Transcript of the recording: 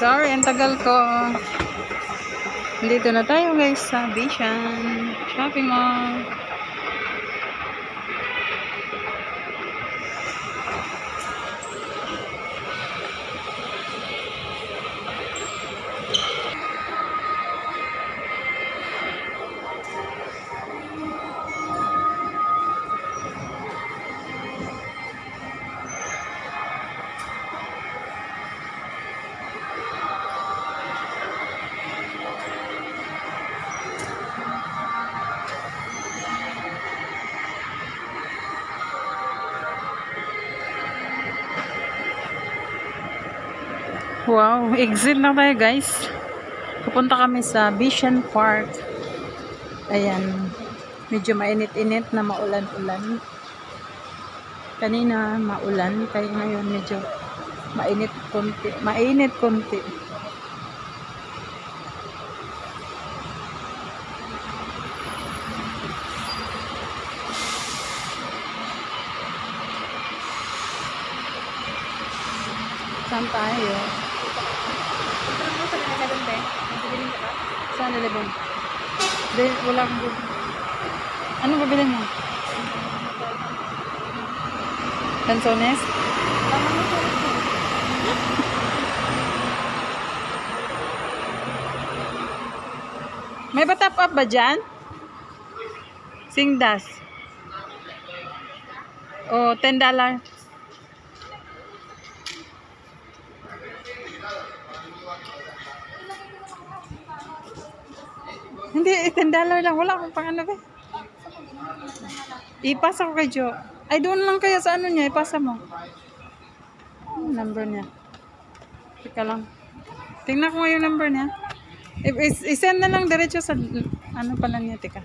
Sorry, ang tagal ko. Dito na tayo guys sa Bishan Shopping Mall. Wow, exit na tayo guys. Pupunta kami sa Bishan Park. Ayan, medyo mainit-init na maulan-ulan. Kanina maulan, kaya ngayon medyo mainit konti. Mainit konti. Saan tayo? Saan nalibon? Wala akong bubili. Ano bubili mo? Cansones? May batap up ba dyan? Singdas. Oh, $10. Hindi, $10 lang. Wala akong pang ano ba? Ipasa ko kay Jo. Ay, doon lang kaya sa ano niya. Ipasa mo. Number niya. Teka lang. Tingnan ko nga yung number niya. I-send na lang diretso sa ano pala niya. Teka.